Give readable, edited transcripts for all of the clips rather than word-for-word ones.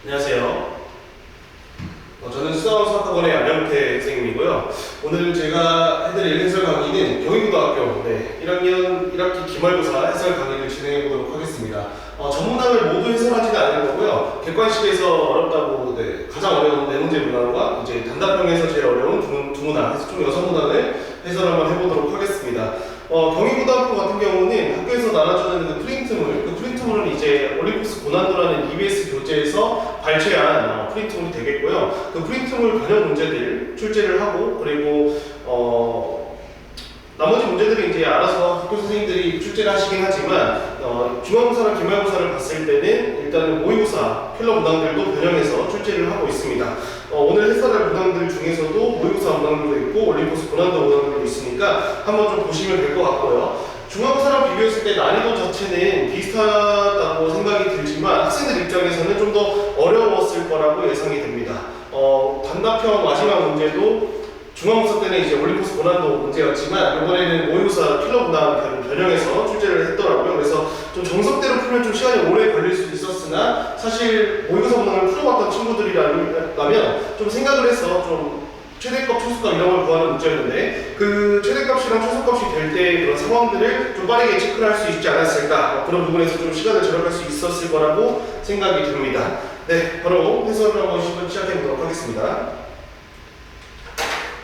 안녕하세요. 저는 수원수학학원의 안영태 선생님이고요. 오늘 제가 해드릴 해설 강의는 경희고등학교 1학년 1학기 기말고사 해설 강의를 진행해 보도록 하겠습니다. 전문항을 모두 해설하지는 않을 거고요. 객관식에서 어렵다고 가장 어려운 네 문제 문항과 이제 단답형에서 제일 어려운 두 문항, 해서 총 6문항을 해설 한번 해보도록 하겠습니다. 경희고등학교 같은 경우는 학교에서 나눠주는 그 프린트물은 이제 올림푸스 고난도라는 EBS 교재에서 발췌한 프린트물이 되겠고요. 그 프린트물 변형 문제들 출제를 하고, 그리고 나머지 문제들은 이제 알아서 학교 선생님들이 출제를 하시긴 하지만, 중간고사나 기말고사를 봤을 때는 일단은 모의고사 필러 문항들도 변형해서 출제를 하고 있습니다. 오늘 해설할 문항들 중에서도 모의고사 문항들도 있고 올림푸스 고난도 문항들도 있으니까 한번 좀 보시면 될 것 같고요. 중간고사랑 비교했을 때 난이도 자체는 비슷하다고 생각이 들지만 학생들 입장에서는 좀 더 어려웠을 거라고 예상이 됩니다. 단답형 마지막 문제도 중간고사 때는 이제 올림푸스 고난도 문제였지만 이번에는 모의고사 필러 문항 변형해서 출제를 했더라고요. 그래서 좀 정석대로 풀면 좀 시간이 오래 걸릴 수도 있었으나, 사실 모의고사 문항을 풀어봤던 친구들이라면 좀 생각을 해서 좀 최대값, 초수값 이런 걸 구하는 문제였는데, 그 최대값이랑 초수값이 될 때 그런 상황들을 좀 빠르게 체크를 할 수 있지 않았을까, 그런 부분에서 좀 시간을 절약할 수 있었을 거라고 생각이 듭니다. 네, 바로 해설을 한번 시작해 보도록 하겠습니다.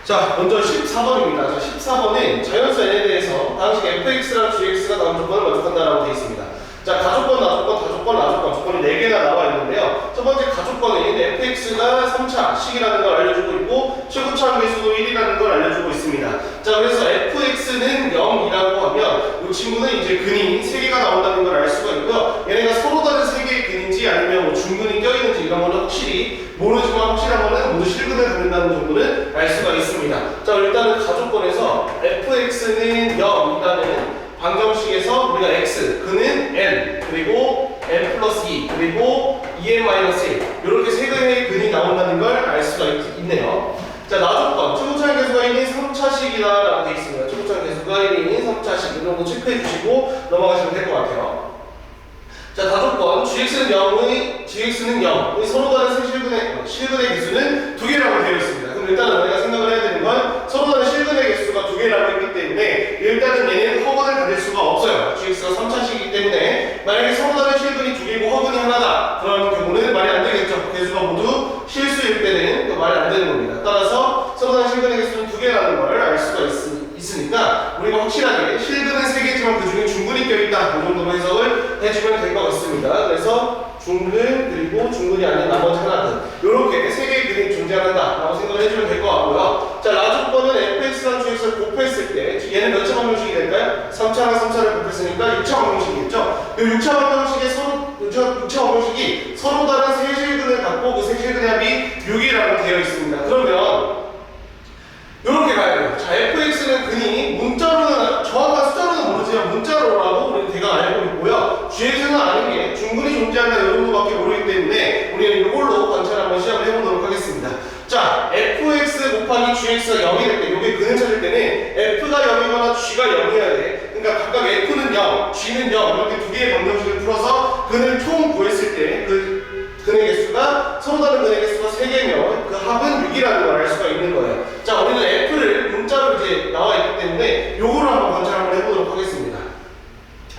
자, 먼저 14번입니다. 14번은 자연수 n에 대해서 다음식 fx랑 gx가 다음 조건을 만족한다라고 되어 있습니다. 자, 가족권, 나족권, 다족권, 나족권 조건이 4개나 나와 있는데요. 첫 번째 가족권은 fx가 3차 식이라는 걸 알려주고 있고 최고차 함계수도 1이라는 걸 알려주고 있습니다. 자, 그래서 fx는 0이라고 하면 이 친구는 이제 근이 3개가 나온다는 걸 알 수가 있고요. 얘네가 서로 다른 3개의 근인지 아니면 뭐 중근이 껴있는지 이런 거는 확실히 모르지만 확실한 거는 모두 실근을 갖는다는 정도는 알 수가 있습니다. 자, 일단은 가족권에서 fx는 0이라는 방정식에서 우리가 x, 그는 n, 그리고 n 플러스 2, 그리고 2n-1 이렇게 세 개의 근이 나온다는 걸 알 수가 있네요. 자, 나조건, 최고차항 계수가 1인 3차식이다 라고 되어 있습니다. 최고차항 계수가 1인 3차식, 이 정도 체크해 주시고 넘어가시면 될 것 같아요. 자, 다조건, gx는 0의 서로 다른 실근의 개수는 2개라고 되어 있습니다. 그럼 일단은 우리가 생각을 해야 되는 건 서로 다른 실근의 개수가 2개라고 했기 때문에 일단은 얘는 허근을 가질 수가 없어요. gx가 3차식이기 때문에 만약에 서로 다른 실근이 2개고 허근이 하나다, 그런 경우는 말이 안 되겠죠. 개수가 모두 실수일 때는 또 말이 안 되는 겁니다. 따라서 서로 다른 실근의 개수는 2개라는 걸 알 수가 있으니까 우리가 확실하게 실근은 3개지만 그 중에 중근이 껴있다, 이 정도로 해석을 해주면 될 것 같습니다. 그래서 중근, 그리고 중근이 아닌 나머지 하나는 이렇게 3개의 근이 존재한다 라고 생각을 해주면 될 것 같고요. 자, 나조건은 fx랑 gx를 곱했을 때 얘는 몇 차 방정식이 될까요? 3차랑 3차를 곱했으니까 6차 방정식이겠죠. 이 6차 방정식의 6차 방정식이 서로 다른 세 실근을 갖고 그 세 실근의 합이 6이라고 되어 있습니다. 그러면 이렇게 가야 돼요. 자, fx는 근이 문자로는, 정확한 숫자로는 모르지만 문자로라고 우리는 대강 알고 있고요. gx는 아는 게 중근이 존재한다 이 정도밖에 모르기 때문에 우리는 이걸로 관찰 한번 시작을 해보도록 하겠습니다. 자, fx 곱하기 gx가 0이 될 때, 이게 근을 찾을 때는 f가 0이거나 g가 0이어야 돼. 그러니까 각각 f는 0, g는 0 이렇게 두 개의 방정식을 풀어서 근을 총 구했을 때 그 근의 개수가, 서로 다른 근의 개수가 3개면 그 합은 6이라는 걸 알 수가 있는 거예요. 자, 우리는 f를 문자로 이제 나와 있기 때문에 요거를 한번 관찰 한번 해보도록 하겠습니다.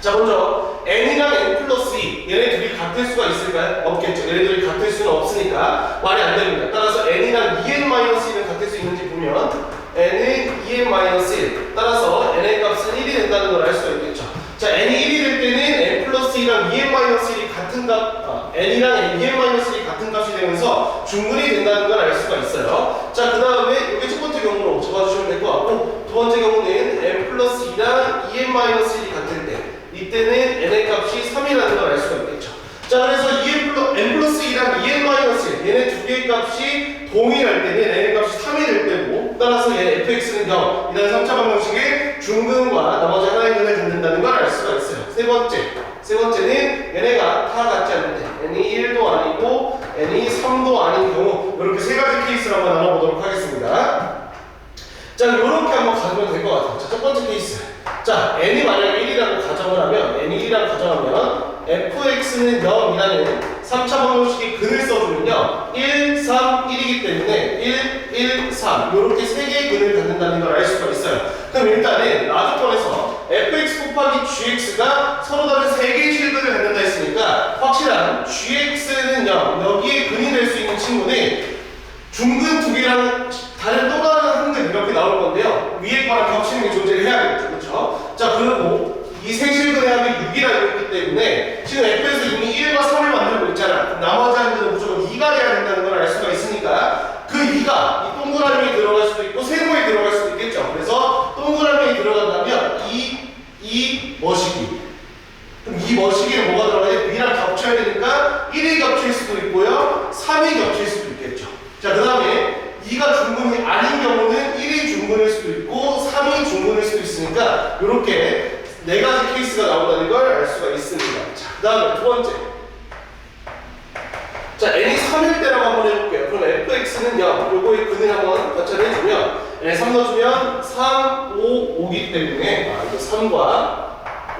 자, 먼저 n이랑 n 플러스 2 얘네 둘이 같을 수가 있을까요? 없겠죠. 얘네들이 같을 수는 없으니까 말이 안 됩니다. 따라서 n이랑 2n-1은 같을 수 있는지 보면 n은 2n-1, 따라서 n의 값은 1이 된다는 걸 알 수가 있겠죠. 자, n이 1이 될 때는 n 플러스 2랑 2n-1이 같은 값, n이랑 2n-1이 같은 값이 되면서 중근이 된다는 걸 알 수가 있어요. 자, 그 다음에 이게 첫 번째 경우로 잡아주시면 될 것 같고, 두 번째 경우는 n 플러스 2랑 2n-1이 같을 때 이때는 n의 값이 3이라는 걸 알 수가 있겠죠. 자, 그래서 n 플러스 2랑 2n-1 얘네 두 개의 값이 동일할 때는 n의 값이 3이 될 때고, 따라서 얘 fx는 0 이라는 3차 방정식의 중근과 나머지 하나의 근을 갖는다는 걸 알 수가 있어요. 세 번째는 얘네가 다 같지 않을 때 n이 1도 아니고 n이 3도 아닌 경우, 이렇게 세 가지 케이스를 한번 나눠보도록 하겠습니다. 자, 이렇게 한번 가면 될 것 같아요. 자, 첫 번째 케이스. 자, n이 만약에 1이라고 가정을 하면, n이 1이라고 가정하면 fx는 0이라는 3차 방정식의 근을 써주면요 1, 3, 1이기 때문에 1, 1, 3 이렇게 3개의 근을 갖는다는 걸 알 수가 있어요. 그럼 일단은 라조건에서 fx 곱하기 gx가 서로 다른 3개의 실근을 갖는다 했으니까 확실한 gx는요 여기에 근이 될 수 있는 친구는 중근 2개랑 다른 또 다른 한 근 이렇게 나올 건데요. 위에 거랑 겹치는 게 존재를 해야겠죠. 그렇죠? 자 그리고 이 세 실근의 합이 6이라고 했기 때문에 지금 f에서 이미 1과 3을 만들고 있잖아. 그럼 나머지 한 근은 무조건 2가 돼야 된다는 걸 알 수가 있으니까 그 2가 이 동그라미에 들어갈 수도 있고 세모에 들어갈 수도 있겠죠. 그래서 동그라미에 들어간다면 이 머시기 그럼 이 머시기는 뭐가 들어가요? B랑 겹쳐야 되니까 1이 겹칠 수도 있고요 3이 겹칠 수도 있겠죠. 자 그 다음에 2가 중근이 아닌 경우는 1이 중근일 수도 있고 3이 중근일 수도 있으니까 이렇게 4가지 케이스가 나온다는 걸 알 수가 있습니다. 자 그 다음에 두 번째 자 n이 3일 때라고 한번 해볼게요. 그럼 fx는요 요거의 근을 한번 관찰해주면 n 3 넣어주면 3, 5, 5기 때문에 이거 3과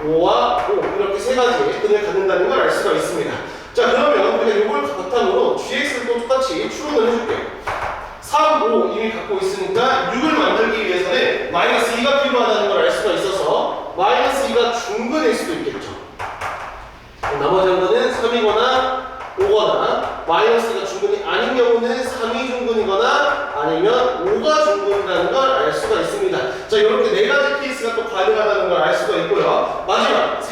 5와 5 이렇게 3가지의 근을 갖는다는 걸 알 수가 있습니다. 자 그러면 우리가 이걸 바탕으로 gx를 또 똑같이 추론을 해줄게요. 3, 5 이미 갖고 있으니까 6을 만들기 위해서는 마이너스 2가 필요하다는 걸 알 수가 있어서 마이너스 2가 중근일 수도 있겠죠. 나머지 한 거는 3이거나 5거나 마이너스가 중근이 아닌 경우는 3이 중근이거나 아니면 5가 중근이라는 걸 알 수가 있습니다. 자 이렇게 4가지 케이스가 또 가능하다는 걸 알 수가 있고요. 마지막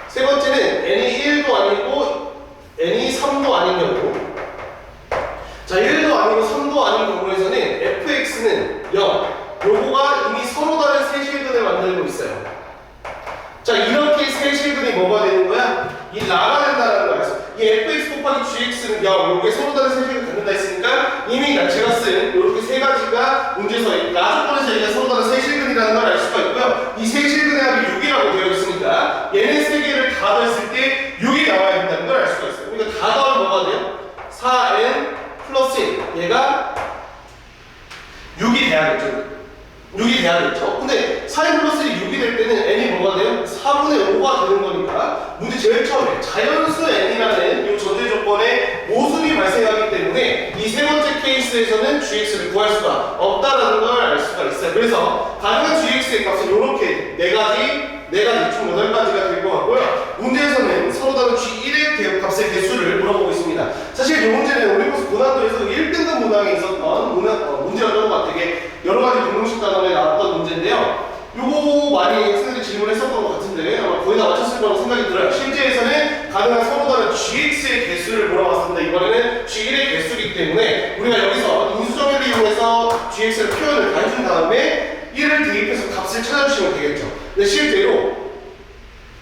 세 번째는 n이 1도 아니고 n이 3도 아닌 경우 자 1도 아니고 3도 아닌 경우에서는 fx는 0 요거가 이미 서로 다른 세 실근을 만들고 있어요. 자 이렇게 세 실근이 뭐가 되는 거야? 이 라가 된다는 걸 알았어. 이 fx 곱하기 gx는 0 요게 서로 다른 세 실근을 갖는다 했으니까 이미 제가 쓴 이렇게 3가지가 문제서에 라조건에서 얘가 서로 다른 세 실근이라는 걸 알 수가 있고요. 이 세 실근의 합이 6이라고 되어 있으니까 얘네 3개를 다 더했을 때 6이 나와야 된다는 걸 알 수가 있어요. 그러니까 다 더하면 뭐가 돼요? 4n 플러스 1 얘가 6이 돼야겠죠. 6이 돼야겠죠. 근데 4n 플러스 1이 6이 될 때는 n이 뭐가 돼요? 4분의 5가 되는 거니까 문제 제일 처음에 자연수 n이라는 이 전제 조건에 모순이 발생하기 때문에 이 세 번째 케이스에서는 gx를 구할 수가 없다라는 걸 알 수가 있어요. 그래서 가능한 gx의 값은 이렇게 4가지 총 8가지가 될 것 같고요. 문제에서는 서로 다른 g1의 값의 개수를 물어보고 있습니다. 사실 이 문제는 올림포스 고난도에서 1등급 문항에 있었던 문제였던 것 같아요. 되게 여러 가지 공공식 단원에 나왔던 문제인데요. 요거 많이 학생들이 질문을 했었던 것 같은데 아마 거의 다 맞췄을 거라고 생각이 들어요. 실제에서는 가능한 서로 다른 gx의 개수를 물어봤습니다. 이번에는 g1의 개수이기 때문에 우리가 여기서 인수정의를 이용해서 gx의 표현을 다 해준 다음에 1을 대입해서 값을 찾아주시면 되겠죠. 근데 실제로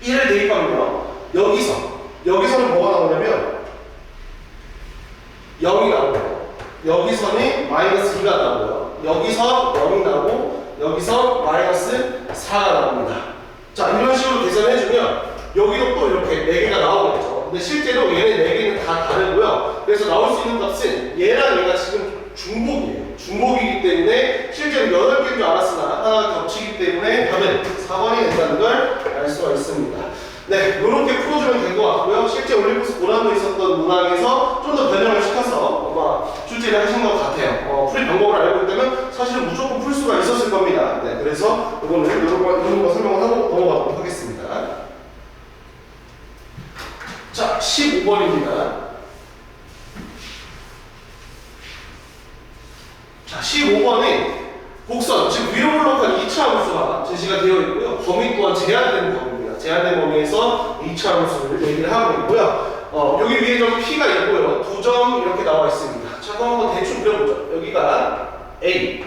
1을 대입하면요 여기서는 뭐가 나오냐면 0이 나오고요. 여기서는 마이너스 2가 나오고요. 여기서 0이 나오고 여기서 마이너스 4가 나옵니다. 자 이런 식으로 계산해주면 여기도 또 이렇게 4개가 나오겠죠. 근데 실제로 얘네 4개는 다 다르고요. 그래서 나올 수 있는 값은 얘랑 얘가 지금 중복이에요. 중복이기 때문에 실제로 8개인 줄 알았으나 하나가 겹치기 때문에 답은 4번이 된다는 걸 알 수가 있습니다. 네, 이렇게 풀어주면 될 것 같고요. 실제 올림포스 고난도에 있었던 문항에서 좀 더 변형을 시켜서 아마 출제를 하신 것 같아요. 풀이 방법을 알고 있다면 사실은 무조건 풀 수가 있었을 겁니다. 네, 그래서 이거는 이런 거 설명을 하고 넘어가도록 하겠습니다. 자, 15번입니다. 자, 15번에 곡선, 즉 위로 블록한 2차 함수가 제시가 되어 있고요. 범위 또한 제한된 범위입니다. 제한된 범위에서 2차 함수를 얘기를 하고 있고요. 여기 위에 좀 P가 있고요. 2점 이렇게 나와 있습니다. 자, 그럼 한번 대충 그려보죠. 여기가 A,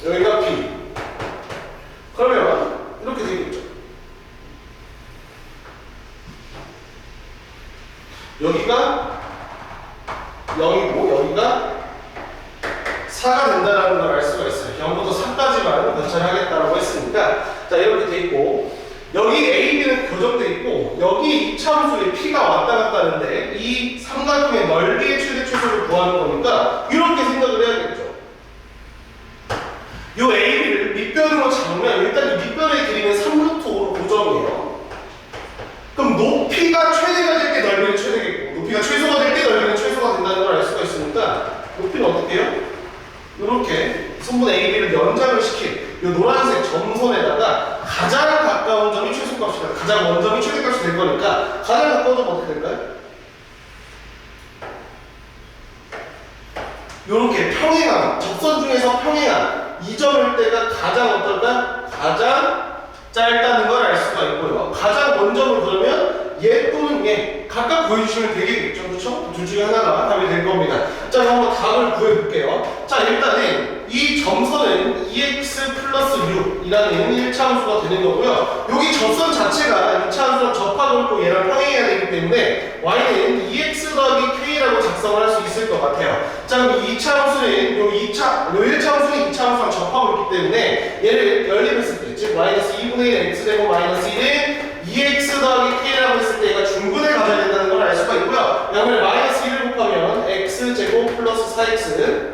여기가 B. 그러면 이렇게 되겠죠. 여기가 0이고 여기가 4가 된다는 걸 알 수가 있어요. 0부터 4까지만 관찰하겠다라고 했으니까 자 이렇게 돼 있고 여기 A, B는 교정돼 있고 여기 2차 함수에 P가 왔다 갔다 하는데 이 삼각형의 넓이의 최대 최소를 구하는 거니까 이렇게 생각을 해야겠죠. 요 A, B를 밑변으로 잡으면 일단 이 밑변의 길이는 3루트 5로 최대값입니다. 가장 원점이 최대값이 될 거니까 가장 가까워지면 어떻게 될까요? 요렇게 평행한, 접선 중에서 평행한 이 점일 때가 가장 어떨까? 가장 짧다는 걸 알 수가 있고요. 가장 원점을 그러면 얘 또는 얘 각각 구해주시면 되겠죠. 그렇죠? 둘 중에 하나가 답이 될 겁니다. 자, 그럼 한번 답을 구해볼게요. 자, 일단은 이 점선은 EX 플러스 U이라는 1차 함수가 되는 거고요. 여기 접선 자체가 2차 함수랑 접하고 있고 얘랑 평행해야 되기 때문에 Y는 EX 더하기 K라고 작성을 할 수 있을 것 같아요. 자, 그럼 2차 함수는 요 1차 함수는 2차 함수랑 접하고 있기 때문에 얘를 연립했을 때, 즉 마이너스 2분의 1 X제곱 마이너스 1은 EX 더하기 K라고 했을 때 얘가 중근을 가져야 된다는 걸 알 수가 있고요. 양을 마이너스 1을 곱하면 X제곱 플러스 4X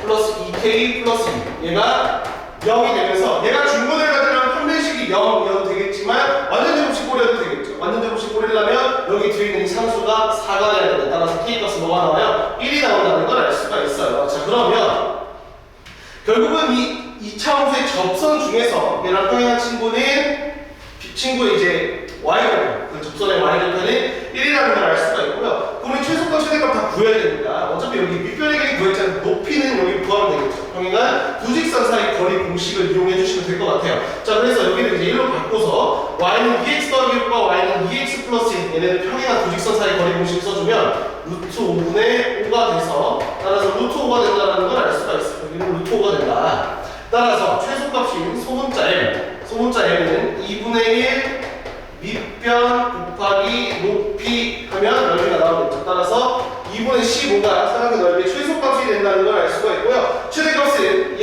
플러스 2K 플러스 2 얘가 0이 되면서 얘가 중근을 가지려면 판별식이 0이어도 되겠지만 완전 제곱식 고려해도 되겠죠. 완전 제곱식 고리려면 여기 뒤에 있는 이 상수가 4가 돼야 된다. 따라서 K 값은 뭐가 나와요? 1이 나온다는 걸 알 수가 있어요. 자, 그러면 결국은 이 2차 함수의 접선 중에서 얘랑 평행한 친구의 이제 y절편, 그 접선의 y절편은 1이라는 걸 알 수가 있고요. 그러면 최소값, 최대값 다 구해야 됩니다. 어차피 여기 밑변의 구했잖아요. 높이는 여기 구하면 되겠죠. 평행한 두 직선 사이 거리 공식을 이용해 주시면 될 것 같아요. 자, 그래서 여기를 이제 1로 바꿔서 y는 2x 더하기 6과 y는 2x 플러스 1 얘네들 평행한 두 직선 사이 거리 공식을 써주면 루트 5분의 5가 돼서 따라서 루트 5가 된다는 걸 알 수가 있어요. 여기는 루트 5가 된다. 따라서 최소값인 소문자 m은 2분의 1 밑변 곱하기 높이 하면 넓이가 나오겠죠. 따라서 2분의 15가 사각의 넓이의 최소값이 된다는 걸 알 수가 있고요. 최대값은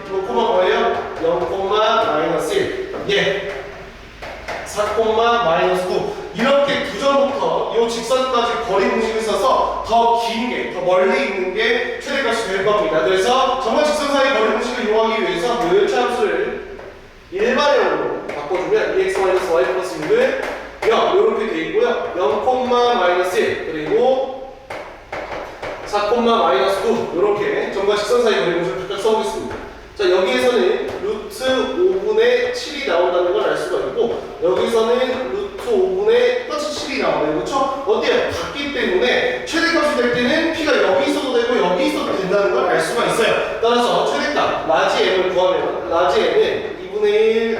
뭐 코마 뭐예요? 0, 마이너스 1 4, 마이너스 9 이렇게 두 점부터 이 직선까지 거리 공식을 써서 더 긴 게, 더 멀리 있는 게 최대값이 될 겁니다. 그래서 정말 직선 사이 거리 공식을 이용하기 위해서 묘일차 함수를 일반형으로 바꿔주면 2x-y 플러스 6은 0 이렇게 돼 있고요. 0, 마이너스 1 그리고 4, 마이너스 9 이렇게 정말 직선 사이 거리 공식을 각각 써보겠습니다. 자, 여기에서는 루트 5분의 7이 나온다는 걸 알 수가 있고 여기서는 루트 5분의 똑같이 7이 나오네요. 그렇죠? 어때요? 같기 때문에 최대값이 될 때는 P가 여기 있어도 되고 여기 있어도 된다는 걸 알 수가 있어요. 따라서 최대값 라지 M을 구하면 라지 M은 2분의 1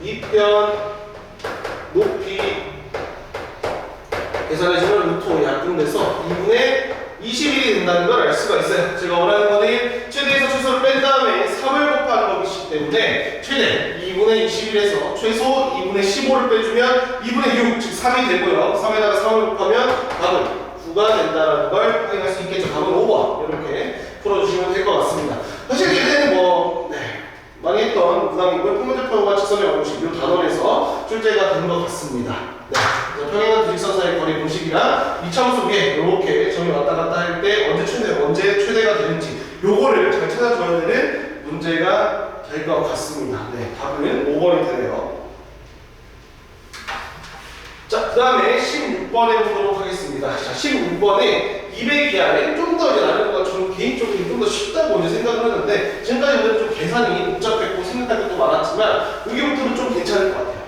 밑변 높이 계산해주면 루트 5에 약분돼서 2분의 21이 된다는 걸 알 수가 있어요. 제가 원하는 거는 최대에서 최소를 뺀 다음에 3을 곱하는 것이기 때문에 최대 2분의 21에서 최소 2분의 15를 빼주면 2분의 6, 즉 3이 되고요. 3에다가 3을 곱하면 답은 9가 된다는 걸 확인할 수 있겠죠. 답은 5번 이렇게 풀어주시면 될 것 같습니다. 사실 얘는 망했던 부담이고요. 풍문제표와 직선의 공식 이 단원에서 출제가 된 것 같습니다. 네. 평행한 두 직선 사이 거리 공식이랑 이차함수 위에 이렇게 점이 왔다 갔다 할 때 언제 최대가 되는지 요거를 잘 찾아줘야 되는 문제가 될 것 같습니다. 네, 답은 5번이 되네요. 자, 그 다음에 16번에 보도록 하겠습니다. 자, 16번에 200 이하에 좀 더 이제 나는 거 저는 개인적으로 좀 더 쉽다고 이제 생각을 하는데 지금까지 보면 좀 계산이 복잡했고 생각할 것도 많았지만 여기부터는 좀 괜찮을 것 같아요.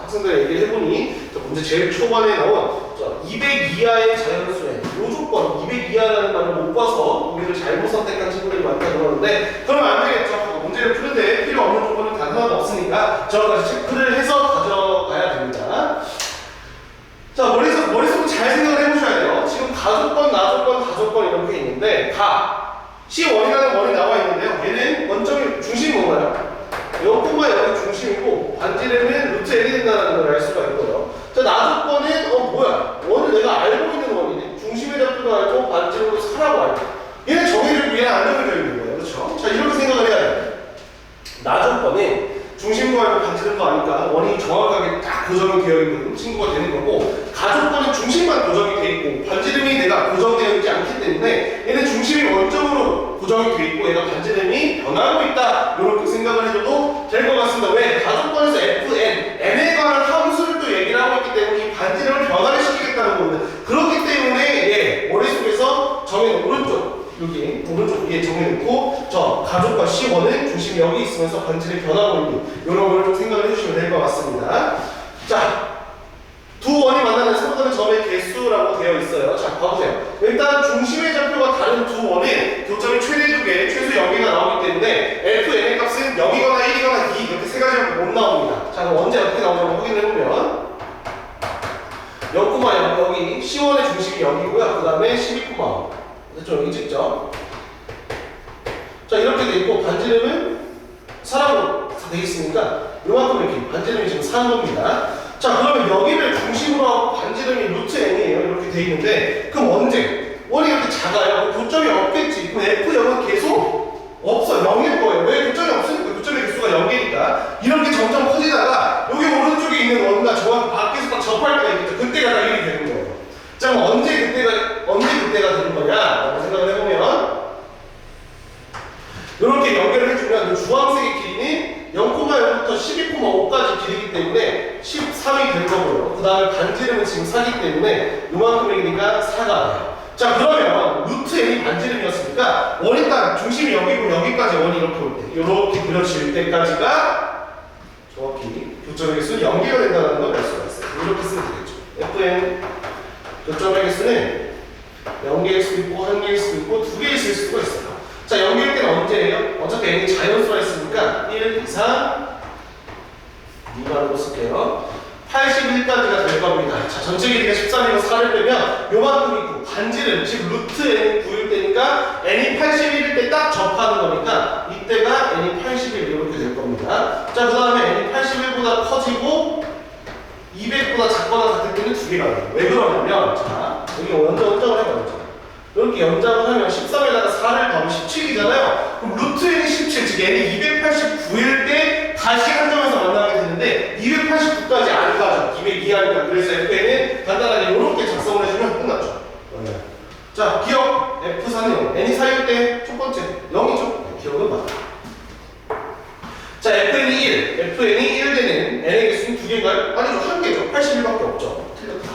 학생들 얘기를 해보니 문제 제일 초반에 나온 200 이하의 자연수의 요 조건 200 이하라는 말을 못 봐서 우리를 잘못 선택한 친구들이 많다 그러는데 그러면 안 되겠죠. 문제를 푸는데 필요 없는 조건은 단 하나도 없으니까 저까지 체크를 해서 가져가야 됩니다. 자, 머릿속으로 잘 생각을 해보셔야 돼요. 지금 가족권, 나족권, 다족권 이렇게 있는데 C1이라는 원이 나와 있는데요. 얘는 원점이 중심이 뭔가요? 0,0이 중심이고 반지름은 루트 L이 된다는 걸 알 수가 있고요. 자, 나조건은 뭐야? 원을 내가 알고 있는 원이네. 중심의 좌표도 알고 반지름도 사라고 알고. 얘는 정해지고 얘는 안 정해져 있는 거예요. 그렇죠? 자, 이렇게 생각을 해야 돼요. 나조건은 중심도 알고 반지름도 아니까 원이 정확하게 딱 고정이 되어 있는 친구가 되는 거고 가족권은 중심만 고정이 되어 있고 반지름이 내가 고정되어 있지 않기 때문에 얘는 중심이 원점으로 고정이 되어 있고 얘가 반지름이 변하고 있다 이렇게 생각을 해줘도 될 것 같습니다. 왜? 가족권에서 fn, n에 관한 함수를 또 얘기를 하고 있기 때문에 이 반지름을 변화를 시키겠다는 겁니다. 그렇기 때문에 얘 머릿속에서 정해놓은 오른쪽 여기 오른쪽 위에 정해놓고 저 가족과 C1은 중심이 여기 있으면서 반지름이 변하고 있는 이런 걸 좀 생각을 해주시면 해주시면 될 것 같습니다. 자, 두 원이 만나는 서로가는 점의 개수라고 되어 있어요. 자, 봐보세요. 일단 중심의 좌표가 다른 두 원은 교점이 최대 2개, 최소 0개가 나오기 때문에 fn의 값은 0이거나 1이거나 2 이렇게 세 가지밖에 못 나옵니다. 자, 그럼 언제 어떻게 나오냐고 확인해보면 0,0 여기 C1의 중심이 0이고요. 그 다음에 12,5 좀 여기 찍죠. 자, 이렇게 돼 있고 반지름은 사람으로 다 돼 있으니까 요만큼 이렇게 반지름이 지금 4인 겁니다. 자, 그러면 여기를 중심으로 하고 반지름이 루트 n이에요. 이렇게 돼 있는데 그럼 언제? 원이 이렇게 작아요. 교점이 없겠지. 그럼 F0은 계속 없어. 0일 거예요. 왜? 교점이 없으니까. 교점의 개수가 0개니까 이렇게 점점 커지다가 여기 오른쪽에 있는 원과 저와 밖에서 딱 접할 때가 있겠죠. 그때가 다 1이 되는 거예요. 자, 그럼 언제 그때가 되는 거냐라고 생각을 해보면 이렇게 연결을 해주면 이 주황색의 길이는 0,0부터 12,5까지 길이기 때문에 13이 될 거고요. 그 다음에 반지름은 지금 4기 때문에 요만큼이니까 4가 돼요. 자, 그러면 루트 n이 반지름이었으니까 원이 딱 중심이 여기고 여기까지 원이 이렇게 올 때, 이렇게 그려질 때까지가 정확히 교점의 개수는 0개가 된다는 걸 알 수가 있어요. 이렇게 쓰면 되겠죠. fn 교점의 개수는 0개일 수도 있고 1개일 수도 있고 2개일 수도 있어요. 자, 0개일 때는 언제예요? 어차피 n이 자연수가 있으니까 1, 2, 3 2만으로 쓸게요. 81까지가 될 겁니다. 자, 전체 길이가 13이고 4를 빼면 요만큼 있고 반지름, 즉 루트 n이 9일 때니까 n이 81일 때 딱 접하는 거니까 이때가 n이 81 이렇게 될 겁니다. 자, 그 다음에 n이 81보다 커지고 200보다 작거나 같을 때는 2개가 돼요. 왜 그러냐면 자, 여기 연장을 해봐요. 이렇게 연장을 하면 13에다가 4를 더하면 17이잖아요. 그럼 루트 n이 17, 즉 n이 289일 때 다시 한 점에서 만나게 되는데 289까지 안 가죠. 200 이하니까. 그래서 fn은 간단하게 이렇게 작성을 해주면 끝났죠. 자, 기억 f4는 n이 4일 때 첫 번째 0이죠. 기억은 맞다. 자, fn이 1, fn이 1 되는 n의 개수는 2개인가요? 아니죠. 1개죠. 81밖에 없죠. 틀렸다.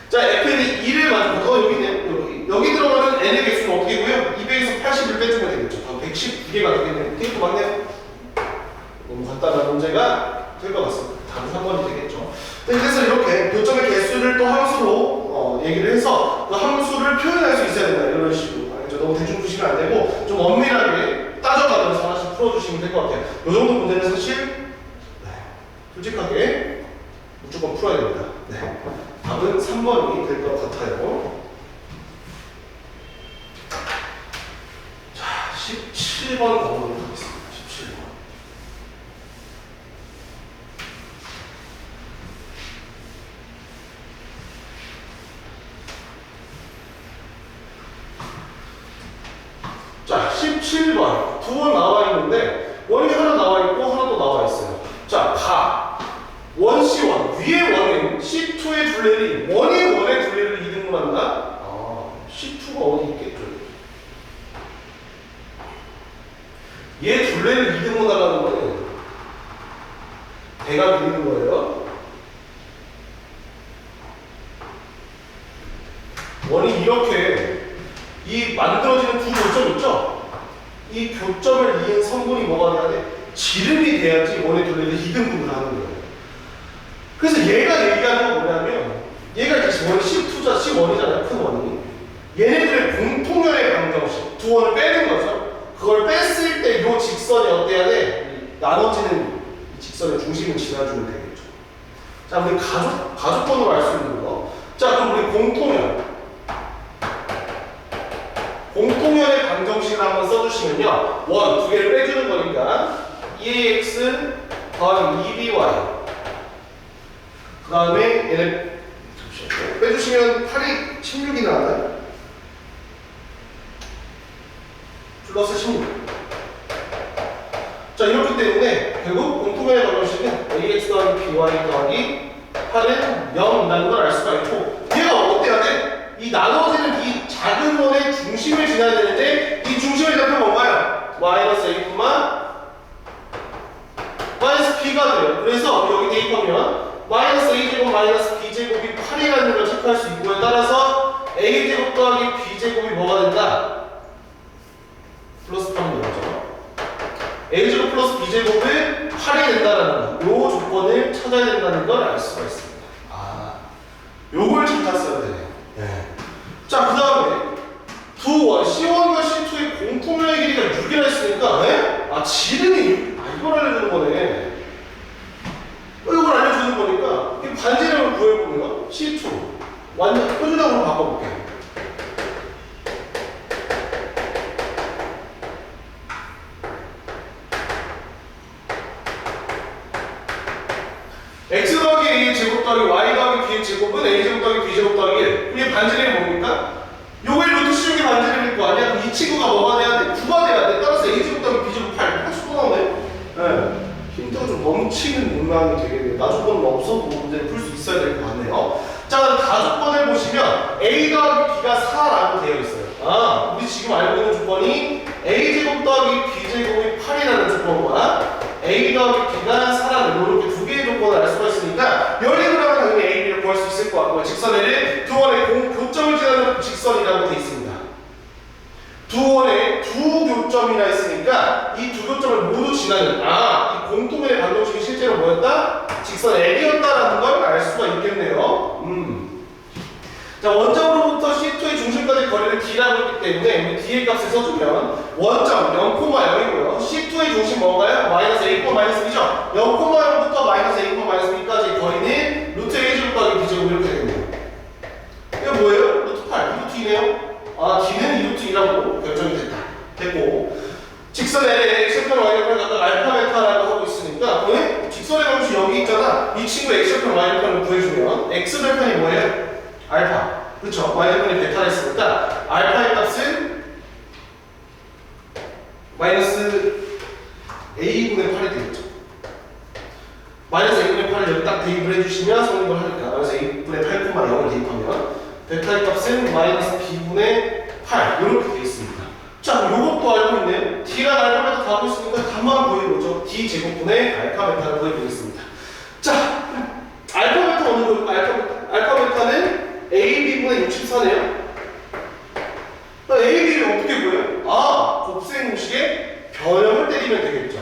자, fn이 2를 만들고 여기 있네요. 여기 들어가는 n의 개수는 어떻게 되고요? 200에서 81 빼주면 되겠죠. 119개가 되겠네요. 이게 또 맞네요. 너무 간단한 문제가 될 것 같습니다. 답은 3번이 되겠죠. 그래서 이렇게 교점의 개수를 또 함수로 얘기를 해서 그 함수를 표현할 수 있어야 된다. 이런 식으로. 알겠죠? 너무 대충 푸시면 안 되고 좀 엄밀하게 따져가면서 하나씩 풀어주시면 될 것 같아요. 이 정도 문제는 사실 솔직하게 무조건 풀어야 됩니다. 네. 답은 3번이 될 것 같아요. 자, 17번 가보도록 하겠습니다. 17번. 자, 17번. 두 번 나와 있는데 원이 하나 나와 있고 하나도 나와 있어요. 자, 원 C1 위에 원은 C2의 둘레를 원의 둘레를 2등분한다. C2가 어디 있겠죠? 얘 둘레를 2등분하라는 거는 대가 그리는 거예요. 원이 이렇게 이 만들어지는 두 교점 있죠? 이 교점을 이은 성분이 뭐가 돼야 돼? 지름이 돼야지 원의 둘레를 2등분을 하는 거예요. 그래서 얘가 얘기하는 건 뭐냐면 얘가 이제 원이 C1이잖아요. 큰 원이. 얘네들의 공통연의 방정식 두 원을 빼는 거죠. 그걸 뺐을 때 이 직선이 어때야 돼? 나눠지는 이 직선의 중심을 지나주면 되겠죠. 자, 우리 가족번호로 알 수 있는 거. 자, 그럼 우리 공통연의 방정식을 한번 써주시면요. 원 두 개를 빼주는 거니까 2ax 더하기 2by 그 다음에 얘는 빼주시면 8이 16이 나와요. 플러스 16. 자, 이렇기 때문에 결국 공통연의 방정식은 ax 더하기 by 더하기 8은 0이라는 걸 알 수가 있고 얘가 어때야 돼? 이 나눠지는 이 작은 원의 중심을 지나야 되는데 이 중심의 좌표 뭔가요? 마이너스 a, 마이너스 b가 돼요. 그래서 여기 대입하면 마이너스 a제곱 마이너스 b제곱이 8이라는 걸 체크할 수 있고요. 따라서 a제곱 더하기 b제곱이 뭐가 된다? 플러스 8이 되죠. a제곱 플러스 b제곱은 8이 된다는 거, 요 조건을 찾아야 된다는 걸 알 수가 있습니다. 아, 요걸 찾았어야 되네요. 네. 자, 그 다음에 C1과 C2의 공통의 길이가 6이라 했으니까, 네? 아, 지름이 6. 아, 이걸 알려주는 거네. 이걸 알려주는 거니까, 이 반지름을 구해보면 C2. 완전 표준형으로 바꿔볼게요. x 더하기 a의 제곱 더하기 y 더하기 b의 제곱은 a 제곱 더하기 b 제곱 더하기 1. 이게 반지름이 뭡니까? 요걸 루트 씌우기 반지름일 거 아니야? 그럼 이 친구가 뭐가 돼야 돼? 9가 돼야 돼. 따라서 a 제곱 더하기 b 제곱 8. 80도 나오네. 네. 힌트가 좀 넘치는 문항이 되겠네요. 나조건은 없어도 문제를 풀 수 있어야 될 것 같네요. 자, 가조건을 보시면 a 더하기 b가 4라고 되어 있어요. 아, 우리 지금 알고 있는 조건이 a 제곱 더하기 b 제곱이 8이라는 조건과 a 더하기 b가 4라는 이렇게 두 개의 조건을 알 수가 있으니까 열리그램은 당연히 a, b를 구할 수 있을 것 같고요. 직선에는 두 원의 교점을 지나는 직선이라고 되어 있습니다. 두 원에 두 교점이나 있으니까 이 두 교점을 모두 지나는 이 공통의 방정식이 실제로 뭐였다? 직선 L이었다라는 걸 알 수가 있겠네요. 자, 원점으로부터 C2의 중심까지 거리를 D라고 했기 때문에 D의 값을 써주면 원점 0,0이고요. C2의 중심 뭔가요? 마이너스 A, 마이너스 B죠? 0,0부터 마이너스 A, 마이너스 B까지의 거리는 루트 A 제곱 더하기 B 제곱 이렇게 되겠네요. 이거 뭐예요? 루트 8, 루트 2네요? D는 2루트 2라고 결정이 됐고 직선 L에 X편 Y편 각각 알파 베타라고 하고 있으니까 직선의 방식 여기 있잖아. 이 친구 X편 Y편을 구해주면 X편이 뭐예요? 알파. 그렇죠? Y편이 베타라 했으니까 알파의 값은 마이너스 A분의 8이 되겠죠. 마이너스 A분의 8을 여기 딱 대입을 해주시면 성립을 하니까 마이너스 A분의 8,0을 대입하면 베타의 값은 마이너스 B분의 8 이렇게 되어 있습니다. 자, 요것도 알고 있네요. D랑 알파 베타 다 알고 있으니까 답만 보여보죠. D 제곱분의 알파 베타를 보여보겠습니다. 자, 알파 베타 어느 거예요? 알파 베타는 AB분의 64네요. AB를 어떻게 보여요? 곱셈 공식에 변형을 때리면 되겠죠.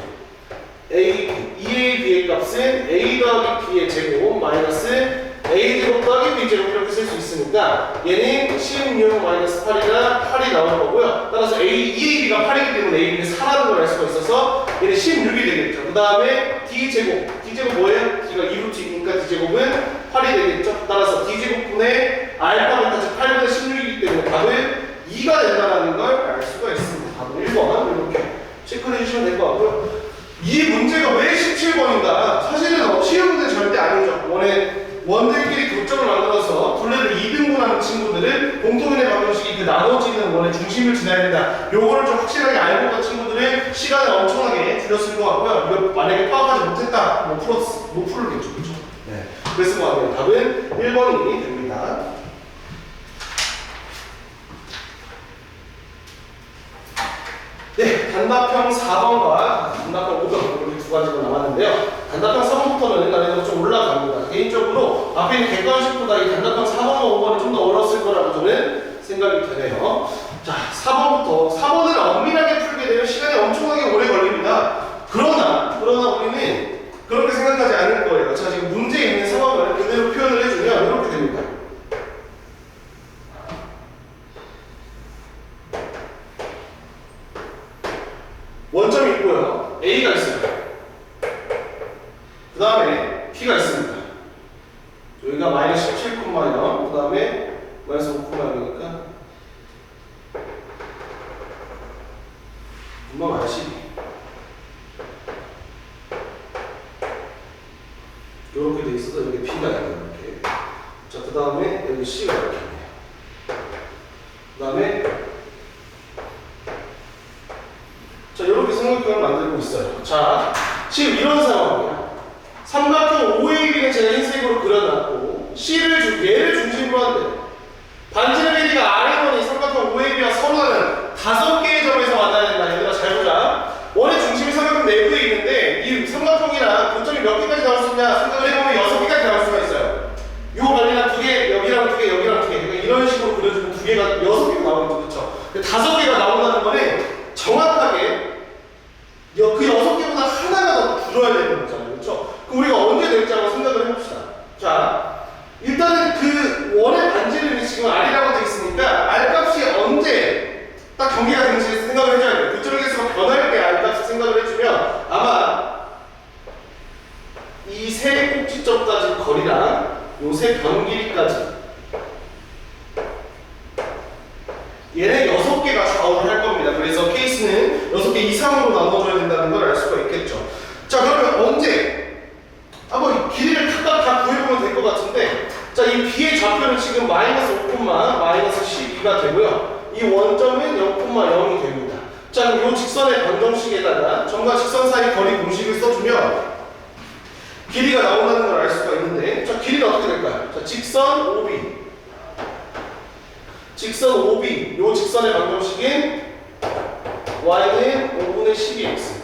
EAB의 값은 A 더하기 B의 제곱 마이너스 A 제곱 더하기 B 제곱 이렇게 쓸 수 있으니까 얘는 16 마이너스 8이라 8이 나올 거고요. 따라서 EAB가 8이기 때문에 AB는 4라는 걸 알 수가 있어서 얘는 16이 되겠죠. 그 다음에 D 제곱 뭐예요? D가 2루트 2니까 D 제곱은 8이 되겠죠. 따라서 D 제곱분의 알파 베타 즉 8분의 16이기 때문에 답은 2가 된다는 걸 알 수가 있습니다. 답은 1번 이렇게 체크해 주시면 될 것 같고요. 이 문제가 왜 17번인가? 사실은 쉬운 문제 절대 아니죠. 원들끼리 교점을 만들어서 둘레를 2등분하는 친구들은 공통인의 방정식이 그 나눠지는 원의 중심을 지나야 된다. 요거를 좀 확실하게 알고 간 친구들은 시간을 엄청나게 줄였을 것 같고요. 이거 만약에 파악하지 못했다, 못 풀겠죠. 그렇죠? 네. 그랬을 것 같아요. 답은 1번이 됩니다. 네, 단답형 4번과 단답형 5번 이렇게 두 가지가 남았는데요. 단답형 4번부터는 난이도가 좀 올라갑니다. 개인적으로 앞에 있는 객관식보다 이 단답형 4번과 5번이 좀 더 어려웠을 거라고 저는 생각이 되네요. 자, 4번은 엄밀하게 풀게 되면 시간이 엄청나게 오래 걸립니다. 그러나 우리는 그렇게 생각하지 않을 거예요. 자, 지금 문제에 있는 상황을 그대로 표현을 해주면 이렇게 됩니다. 원점이 있고요. A가 있어요. 그 다음에 P가 있습니다. 여기가 마이너스 17,0, 그 다음에 마이너스 5,0이니까 금방 알지? 이렇게 돼 있어서 여기 P가 있네요. 이렇게. 자, 그 다음에 여기 C가 이렇게 있네요. 그 다음에 자, 이렇게 삼각형을 만들고 있어요. 자, 지금 이런 상황이야. 삼각형 OAB는 제가 흰색으로 그려놨고 얘를 중심으로 한대. 반지름 길이가 R이더니 삼각형 OAB와 서로는 5개의 점에서 만나야 된다. 얘들아 잘 보자. 원의 중심이 삼각형 내부에 있는데 이 삼각형이랑 고점이 몇 개까지 나올 수 있냐 생각을 해보면 6개까지 나올 수가 있어요. 요 관리랑 2개, 여기랑 2개, 여기랑 2개. 그러니까 이런 식으로 그려주면 2개가 6개가 나오겠죠. 그렇죠? 5개가 나온다는 거는 정확하게 그 6개보다 하나가 더 줄어야 되는 거잖아요. 이 세 꼭지점까지 거리랑 요 세 변 길이까지 얘네 6개가 좌우를 할 겁니다. 그래서 케이스는 6개 이상으로 나눠줘야 된다는 걸 알 수가 있겠죠. 자, 그러면 언제 한번 길이를 각각 다 구해보면 될 것 같은데, 자, 이 B의 좌표는 지금 마이너스 5, 마이너스 12가 되고요. 이 원점은 0,0이 됩니다. 자, 그럼 이 직선의 방정식에다가 점과 직선 사이 거리 공식을 써주면 길이가 나온다는 걸 알 수가 있는데, 자, 길이가 어떻게 될까요? 자, 직선 OB. 직선 OB, 요 직선의 방정식인 y는 5분의 12x.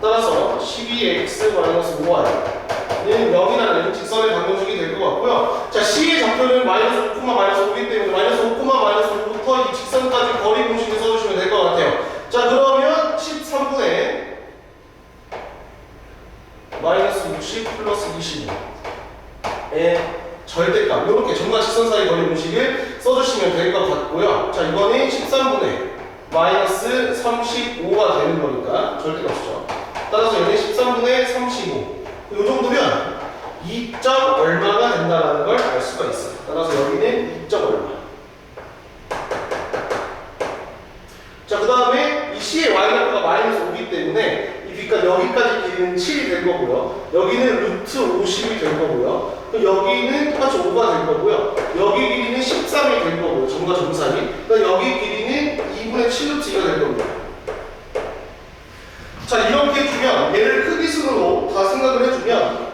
따라서 12x-5y는 0이라는 직선의 방정식이 될 것 같고요. 자, C의 좌표는 마이너스 5, 마이너스 5이기 때문에 마이너스 5, 마이너스 5부터 이 직선까지 거리 공식을 써주시면 될 것 같아요. 자, 그러면 13분의 마이너스 60 플러스 25의 절대값, 이렇게 점과 직선 사이 거리 공식을 써주시면 될 것 같고요. 자, 이거는 13분의 마이너스 35가 되는 거니까 절대값이죠. 따라서 여기 13분의 35. 이 정도면 2점 얼마가 된다는 걸 알 수가 있어요. 따라서 여기는 2점 얼마. 자, 그 다음에 이 C의 Y좌표가 마이너스 5이기 때문에 이 B가 여기까지 길이는 7이 될 거고요. 여기는 루트 50이 될 거고요. 여기는 똑같이 5가 될 거고요. 여기 길이는 13이 될 거고요. 점과 점 사이. 그러니까 여기 길이는 2분의 7루트 2가 될 겁니다. 자, 이렇게 해주면 얘를 크기순으로 다 생각을 해주면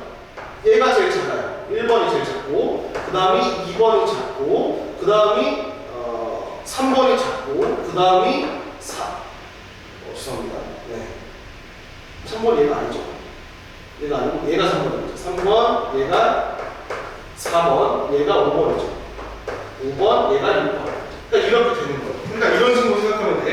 얘가 제일 작아요. 1번이 제일 작고, 그 다음이 2번이 작고, 그 다음이 3번이 작고, 그 다음이 죄송합니다. 네. 3번 얘가 아니죠. 얘가 아니고 얘가 3번이죠. 3번, 얘가 4번, 얘가 5번이죠. 5번, 얘가 6번. 그러니까 이렇게 되는 거예요. 그러니까 이런 식으로 생각하면 돼.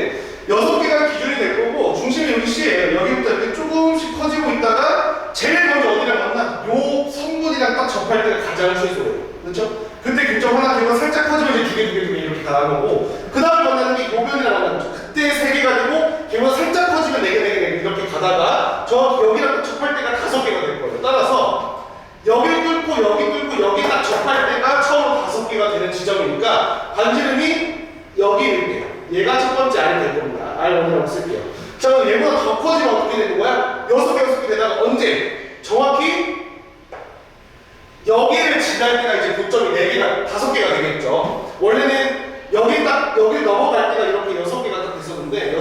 6개가 기준이 될 거고, 중심이 여기 C예요. 여기부터 이렇게 조금씩 커지고 있다가 제일 먼저 어디랑 만나? 요 성분이랑 딱 접할 때가 가장 최소예요. 그렇죠? 그때 교점 하나 되면 살짝 커지면 이제 두 개 이렇게 가는 거고, 그 다음에 만나는 게 요변이랑 만나는 거죠. 그때 3개가 되고, 걔보다 살짝 커지면 4개 이렇게 가다가 저 여기랑 접할 때가 5개가 될 거예요. 따라서 여기 뚫고 여기 딱 접할 때가 처음 5개가 되는 지점이니까 반지름이 여기일게요. 얘가 첫 번째 R이 될 겁니다. R1이라고 쓸게요. 자, 그럼 얘보다 더 커지면 어떻게 되는 거야? 6개 되다가 언제? 정확히 여기를 지날 때가 이제 고점이 4개가, 5개가 되겠죠. 원래는 여기 넘어갈 때가 이렇게 6개가 딱 됐었는데,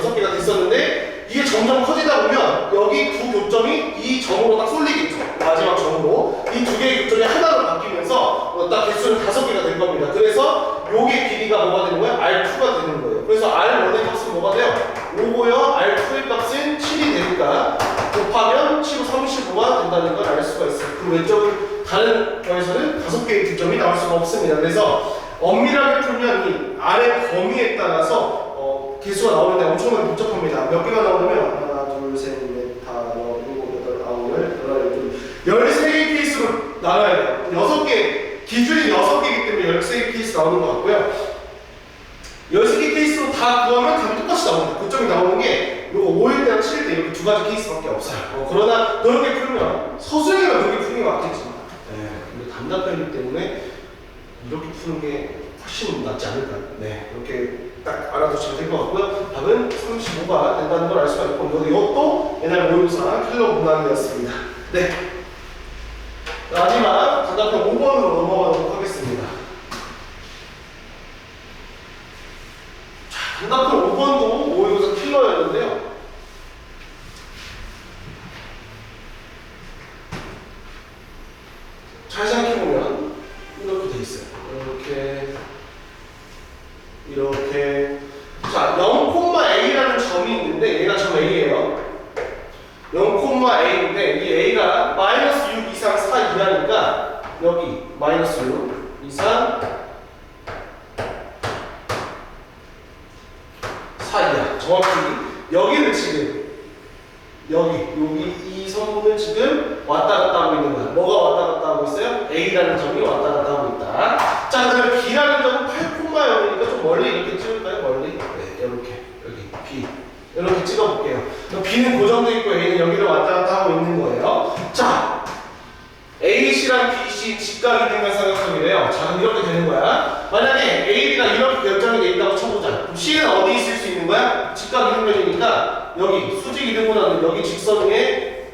이게 점점 커지다 보면 여기 두 교점이 이 점으로 딱 쏠리겠죠. 마지막 점으로. 이 두 개의 교점이 하나로 바뀌면서 딱 개수는 5개가 될 겁니다. 그래서 요게 길이가 뭐가 되는 거예요? R2가 되는 거예요. 그래서 R1의 값은 뭐가 돼요? 5고요. R2의 값은 7이 되니까 곱하면 7로 35가 된다는 걸 알 수가 있어요. 그 왼쪽은 다른 거에서는 5개의 교점이 나올 수가 없습니다. 그래서 엄밀하게 풀면 이 아래 범위에 따라서 개수가 나오는데 엄청나게 복잡합니다. 몇 개가 나오냐면 하나, 둘, 셋, 넷, 다, 일곱, 여덟, 아홉, 열, 13개의 케이스로 나눠야 돼요. 6개, 기준이 6개이기 때문에 13개 케이스 나오는 것 같고요. 13개 케이스로 다 구하면 답이 똑같이 나옵니다. 고점이 나오는 게 이거 5일 때랑 7일 때 이렇게 두 가지 케이스밖에 없어요. 그러나 그렇게 풀면 서술이가 그렇게 푸는 게 맞겠지만, 근데 단답형이기 때문에 이렇게 푸는 게 훨씬 낫지 않을까요? 네, 이렇게 딱 알아두시면 될 것 같고요. 답은 35가 된다는 걸 알 수가 있고, 이것도 옛날 모의고사 킬러 문항이었습니다. 네, 마지막 단답형 5번으로 넘어가도록 하겠습니다. 자, 단답형 5번도 모의고사 킬러였는데요. 잘 생각해보면 이렇게 돼 있어요. 이렇게. 자, 0,A라는 점이 있는데 얘가 점 A예요. 0,A인데 이 A가 마이너스 6 이상 4 이하니까 여기 마이너스 6 이상 4 이하. 정확히 여기를 지금 여기 이 성분을 지금 왔다 갔다 하고 있는 거야. 뭐가 왔다 갔다 하고 있어요? A라는 점이 왔다 갔다 하고 있다. 자, 그다음에 B라는 점은 8,0이니까 좀 멀리 이렇게 찍을까요? 멀리? 네, 이렇게 여기 B 이렇게 찍어볼게요. B는 고정되어 있고 A는 여기를 왔다 갔다 하고 있는 거예요. 자, A랑 B, C 직각이등변 삼각형이래요. 자, 그럼 이렇게 되는 거야. 만약에 A, B가 이렇게 결정이 돼 있다고 쳐보자. 그럼 C는 어디 있을 수 있는 거야? 직각이등변이니까 여기 수직이등변하는 여기 직선 위에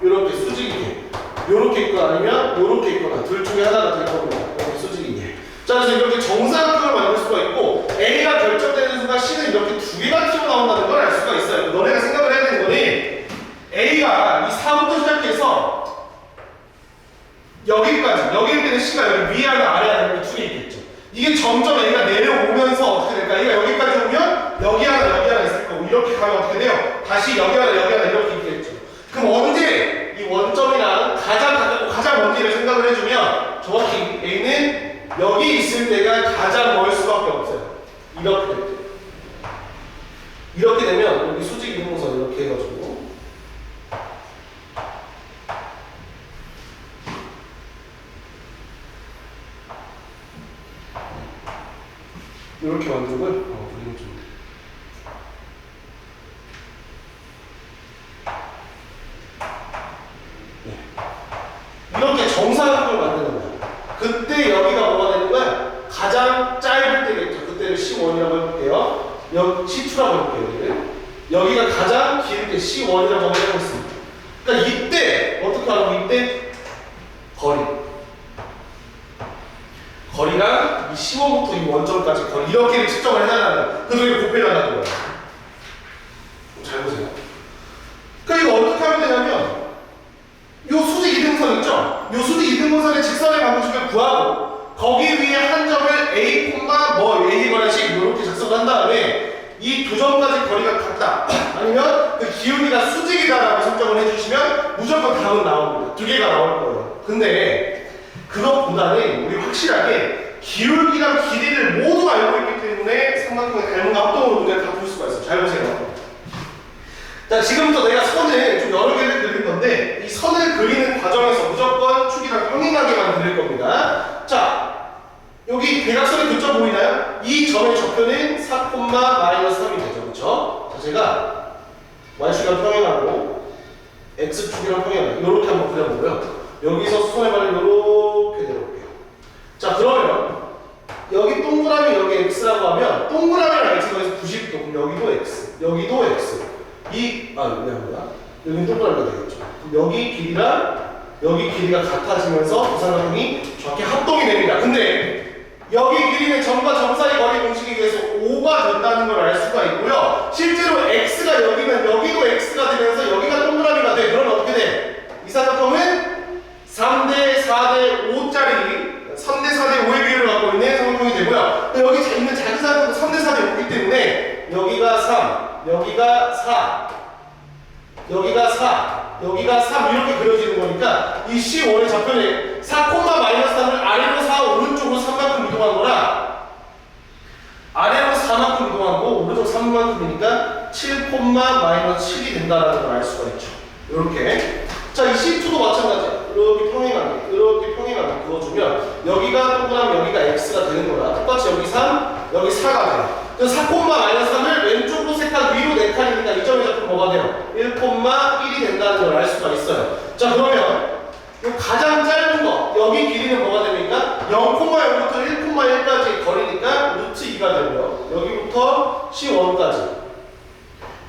이렇게 수직이게 요렇게 있거나 아니면 요렇게 있거나 둘 중에 하나가 될 겁니다. 여기 수직이게. 자, 그래서 이렇게 정사각형을 만들 수가 있고 A가 결정되는 순간 C는 이렇게 두 개가 튀어나온다는 걸 알 수가 있어요. 너네가 생각을 해야 되는 거니 A가 이 4부터 시작해서 여기까지, 여기일 때는 C가 여기 위에 하나 아래 하나 이렇게 두 개 있겠죠. 이게 점점 A가 내려오면서 어떻게 될까? A가 여기까지 오면 여기 하나 있을 거고 이렇게 가면 어떻게 돼요? 다시 여기 하나 이렇게 있겠죠. 그럼 언제 이 원점이랑 가장 가깝고 가장 먼지를 생각을 해주면 정확히 A는 여기 있을 때가 가장 멀 수밖에 없어요. 이렇게 될 때. 이렇게 되면 여기 수직 이등분선 이렇게 해가지고 이렇게 만들고 그리면 좀 네. 이렇게 정사각형을 만드는 거야. 그때 여기가 뭐가 되는 거야? 가장 짧을 때겠죠. 그때를 C1이라고 해볼게요. C2라고 해볼게요. 여기가 가장 길 때 C1이라고 해보겠습니다. 그러니까 이때 어떻게 하면 이때 거리랑 이 15부터 이 원점까지 거리 이렇게 측정을 해달라는 그래서 이거 곱해달라는 거예요. 잘 보세요. 그러니까 이거 어떻게 하면 되냐면 요 수직 이등분선 있죠? 요 수직 이등분선의 직선의 방정식을 구하고 거기 위에 한 점을 A, A 거래식 이렇게 작성을 한 다음에 이 두 점까지 거리가 같다 아니면 그 기울기가 수직이다라고 설정을 해주시면 무조건 답은 나옵니다. 두 개가 나올 거예요. 근데 그것보다는 우리 확실하게 기울기랑 길이를 모두 알고 있기 때문에 삼각형의 닮음과 합동으로 문제를 다 풀 수가 있어요. 잘 보세요. 자, 지금부터 내가 선을 좀 여러 개를 그릴 건데 이 선을 그리는 과정에서 무조건 축이랑 평행하게만 그릴 겁니다. 자, 여기 대각선의 교점 보이나요? 이 점의 좌표는 4,-3이 되죠. 그렇죠? 자, 제가 Y축이랑 평행하고 X축이랑 평행하고 이렇게 한번 그려보고요. 여기서 수선의 발을 이렇게 내려볼게요. 자, 그러면 여기 동그라미 여기 X라고 하면 동그라미랑 X가 해서 90도 그럼 여기도 X 여기도 X 왜냐면 여기는 동그라미가 되겠죠. 그럼 여기 길이랑 여기 길이가 같아지면서 두 삼각형이 정확히 합동이 됩니다. 근데 여기 길이는 점과 점 사이 거리 공식에 의해서 5가 된다는 걸 알 수가 있고요. 실제로 X가 여기면 여기도 X가 되면서 여기가 동그라미가 돼. 그러면 어떻게 돼? 이 삼각형은 3대 4대 5짜리 3대 4대 5의 비율을 갖고 있는 삼각형이 되고요. 여기 있는 작은 삼각형도 3대 4대 5이기 때문에 여기가 3, 여기가 4, 여기가 4, 여기가 3 이렇게 그려지는 거니까 이 C1의 좌표는 4,-3을 아래로 4, 오른쪽으로 3만큼 이동한 거라 아래로 4만큼 이동한 거 오른쪽 3만큼이니까 7,-7이 된다는 걸 알 수가 있죠. 이렇게. 자, 이 C2도 마찬가지야. 이렇게 평행하게 그어주면 여기가 동그라미 여기가 X가 되는 거라 똑같이 여기 3, 여기 4가 돼요. 4,-3을 왼쪽으로 3칸, 위로 4칸이니까 이 점의 좌표 뭐가 돼요? 1,1이 된다는 걸 알 수가 있어요. 자, 그러면 이 가장 짧은 거 여기 길이는 뭐가 됩니까? 0,0부터 1,1까지 거리니까 루트 2가 되고요. 여기부터 C1까지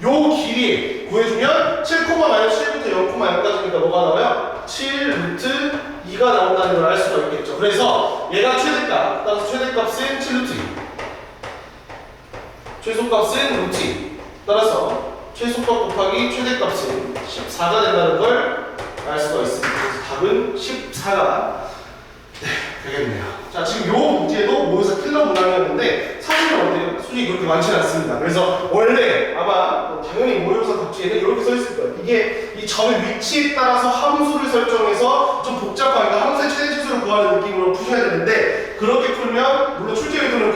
요 길이 구해주면 7,-7부터 0,0까지니까 뭐가 나와요? 7 루트 2가 나온다는 걸 알 수가 있겠죠. 그래서 얘가 최대값, 따라서 최대값은 7 루트 2, 최소값은 루트 2, 따라서 최소값 곱하기 최대값은 14가 된다는 걸 알 수가 있습니다. 그래서 답은 14가 되겠네요. 자, 지금 요 문제도 모의고사 킬러 문항이었는데 사실은 어때요? 수준이 그렇게 많지는 않습니다. 그래서 원래 아마 당연히 모의고사 답지에는 이렇게 써 있을 거예요. 이게 이 점의 위치에 따라서 함수를 설정해서 좀 복잡하게 함수의 최대 치수를 구하는 느낌으로 푸셔야 되는데 그렇게 풀면 물론 출제 의도는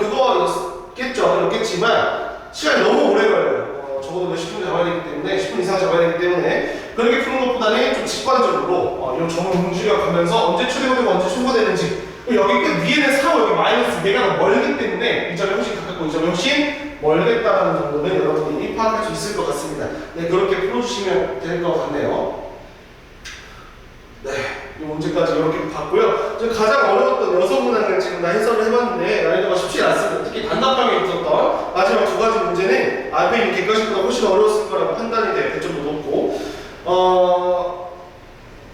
그거였겠지만 시간이 너무 오래 걸려요. 적어도 몇십 분 잡아야 되기 때문에 10분 이상 잡아야 되기 때문에 그렇게 푸는 것보다는 좀 직관적으로 이런 점을 움직여가면서 언제 최대되고 언제 초과되는지 여기 끝 위에는 4, 여기 마이너스 4개가 더 멀기 때문에 이 점이 훨씬 가깝고 이 점이 훨씬 멀겠다는 정도는 여러분이 파악할 수 있을 것 같습니다. 네, 그렇게 풀어주시면 될 것 같네요. 네, 문제까지 이렇게 봤고요. 지금 가장 어려웠던 여섯 문항을 지금 다 해설을 해봤는데 난이도가 쉽지 않습니다. 특히 단답형에 있었던 마지막 두 가지 문제는 앞에 있는 객관식보다 훨씬 어려웠을 거라고 판단이 돼요. 배점도 높고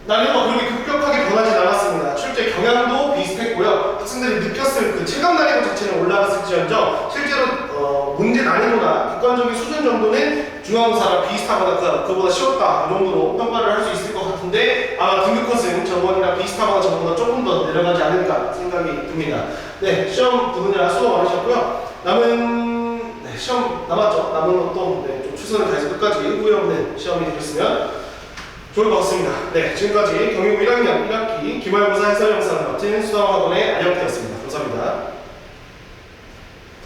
난이도가 그렇게 급격하게 변하진 않았습니다. 출제 경향도 비슷했고요. 학생들이 느꼈을 그 체감 난이도 자체는 올라갔을지언정 실제로 문제 난이도나 객관적인 수준 정도는 중앙사랑 비슷하거나 그보다 쉬웠다 이 정도로 평가를 할 수 있을 것 같은데 아마 등급컷은 저번이랑 비슷하거나 저번보다 조금 더 내려가지 않을까 생각이 듭니다. 네, 시험 보느라 수고 많으셨고요. 남은 시험 남았죠. 남은 것도 좀 최선을 다해서 끝까지 후회 없는 시험이 되셨으면 좋을 것 같습니다. 네, 지금까지 경희고 1학년 1학기 기말고사 해설 영상을 맡은 수강학원의 안영태였습니다. 감사합니다.